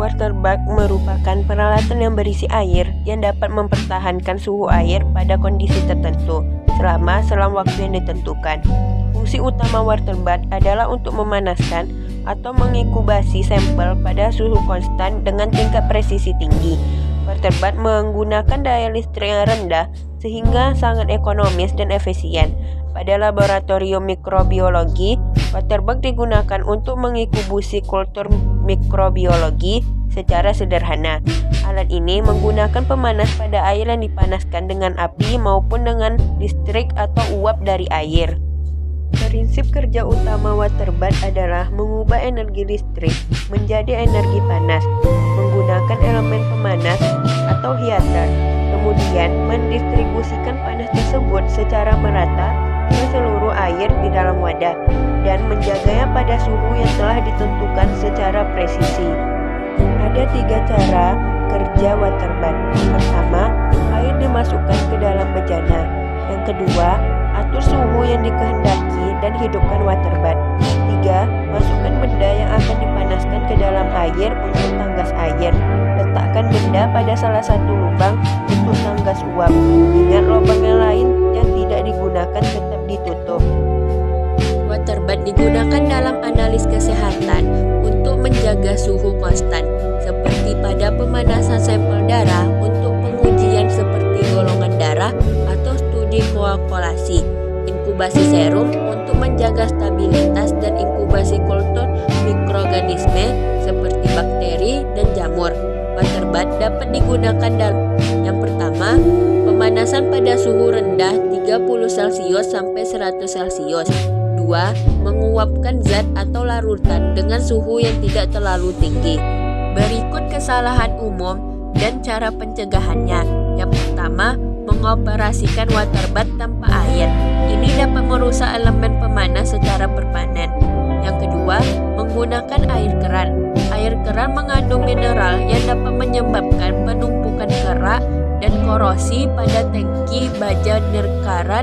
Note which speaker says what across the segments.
Speaker 1: Waterbag merupakan peralatan yang berisi air yang dapat mempertahankan suhu air pada kondisi tertentu selama selang waktu yang ditentukan. Fungsi utama waterbag adalah untuk memanaskan atau mengikubasi sampel pada suhu konstan dengan tingkat presisi tinggi. Waterbag menggunakan daya listrik yang rendah sehingga sangat ekonomis dan efisien. Pada laboratorium mikrobiologi, waterbag digunakan untuk mengikubasi kultur mikrobiologi secara sederhana. Alat ini menggunakan pemanas pada air yang dipanaskan dengan api maupun dengan listrik atau uap dari air. Prinsip kerja utama waterbag adalah mengubah energi listrik menjadi energi panas menggunakan elemen pemanas atau heater, kemudian mendistribusikan panas tersebut secara merata ke seluruh air di dalam wadah dan menjaganya pada suhu yang telah ditentukan secara presisi. Ada 3 cara kerja waterbag. Pertama, air dimasukkan ke dalam bejana. Yang kedua, atur suhu yang dikehendaki dan hidupkan waterbag. 3. Masukkan benda yang akan dipanaskan ke dalam air untuk tanggas air. Letakkan benda pada salah satu lubang untuk tanggas uap. Ingat, lubang yang lain yang tidak digunakan tetap ditutup. Waterbag digunakan dalam analis kesehatan untuk menjaga suhu konstan, seperti pada pemanasan sampel darah untuk pengujian seperti golongan darah atau studi koagulasi, inkubasi serum untuk menjaga stabilitas dan inkubasi kultur mikroorganisme seperti bakteri dan jamur. Waterbag dapat digunakan dalam yang pertama, pemanasan pada suhu rendah 30°C sampai 100°C. 2. Menguapkan zat atau larutan dengan suhu yang tidak terlalu tinggi. Berikut kesalahan umum dan cara pencegahannya. Yang pertama, mengoperasikan waterbag tanpa air. Ini dapat merusak elemen pemanas secara permanen. Yang kedua, menggunakan air keran. Air keran mengandung mineral yang dapat menyebabkan penumpukan kerak dan korosi pada tangki baja nirkarat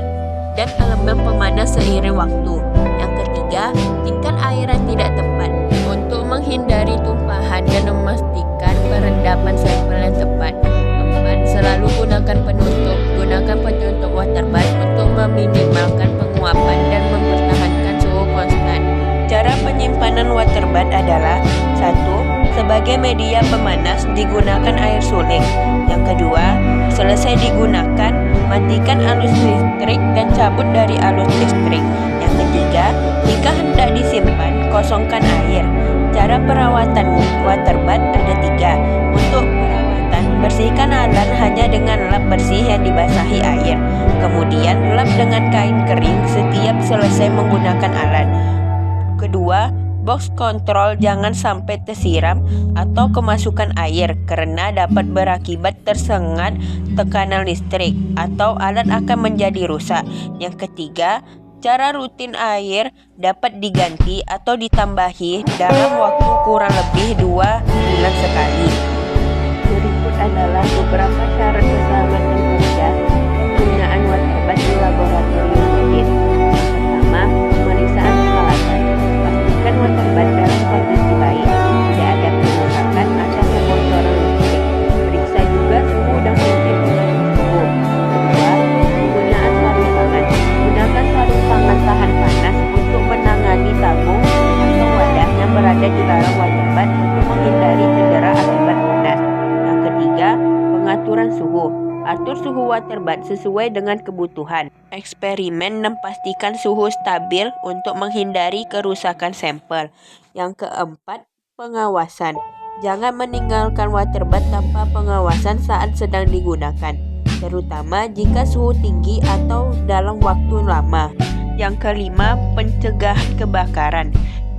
Speaker 1: dan elemen pemanas seiring waktu. Yang ketiga, tingkat air yang tidak tepat. Untuk menghindari tumpahan dan memastikan perendaman sampel yang tepat. 4. Selalu gunakan penutup. Gunakan penutup waterbag untuk meminimalkan penguapan dan mempertahankan suhu konstan. Cara penyimpanan waterbag adalah 1. Sebagai media pemanas digunakan air suling. Yang kedua, selesai digunakan, matikan arus listrik dan cabut dari arus listrik. Yang ketiga, jika hendak disimpan, kosongkan air. Cara perawatan waterbag ada 3. Untuk perawatan, bersihkan alat hanya dengan lap bersih yang dibasahi air. Kemudian, lap dengan kain kering setiap selesai menggunakan alat. Kedua, box kontrol jangan sampai tersiram atau kemasukan air karena dapat berakibat tersengat tekanan listrik atau alat akan menjadi rusak. Yang ketiga, cara rutin air dapat diganti atau ditambahi dalam waktu kurang lebih 2 bulan sekali. Berikut adalah beberapa syarat keselamatan kerja penggunaan waterbag di laboratorium medis. Pertama, pemeriksaan peralatan. Pastikan waterbag dalam kondisi baik, tidak ada kerusakan atau kebocoran listrik. Periksa juga suhu dan ventilator suhu. Kedua, penggunaan sarung tangan. Gunakan sarung tangan tahan panas untuk menangani tabung atau wadah yang berada di dalam waterbag untuk menghindari cedera akibat panas. Yang ketiga, pengaturan suhu. Atur suhu waterbag sesuai dengan kebutuhan. Eksperimen dan pastikan suhu stabil untuk menghindari kerusakan sampel. Yang keempat, pengawasan. Jangan meninggalkan waterbag tanpa pengawasan saat sedang digunakan, terutama jika suhu tinggi atau dalam waktu lama. Yang kelima, pencegahan kebakaran.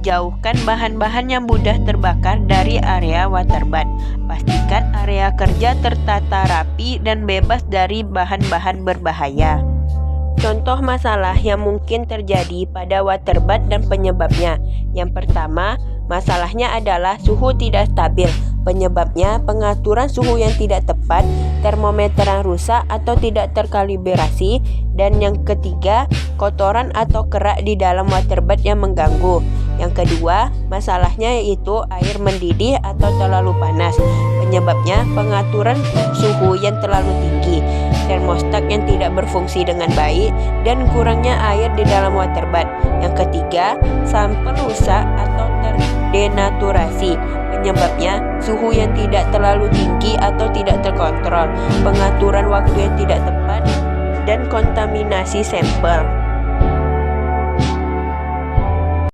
Speaker 1: Jauhkan bahan-bahan yang mudah terbakar dari area waterbag. Pastikan area kerja tertata rapi dan bebas dari bahan-bahan berbahaya. Contoh masalah yang mungkin terjadi pada waterbag dan penyebabnya. Yang pertama, masalahnya adalah suhu tidak stabil. Penyebabnya pengaturan suhu yang tidak tepat, termometer yang rusak atau tidak terkalibrasi, dan yang ketiga, kotoran atau kerak di dalam waterbag yang mengganggu. Yang kedua, masalahnya yaitu air mendidih atau terlalu panas. Penyebabnya pengaturan suhu yang terlalu tinggi, termostat yang tidak berfungsi dengan baik, dan kurangnya air di dalam waterbath. Yang ketiga, sampel rusak atau terdenaturasi. Penyebabnya suhu yang tidak terlalu tinggi atau tidak terkontrol, pengaturan waktu yang tidak tepat, dan kontaminasi sampel.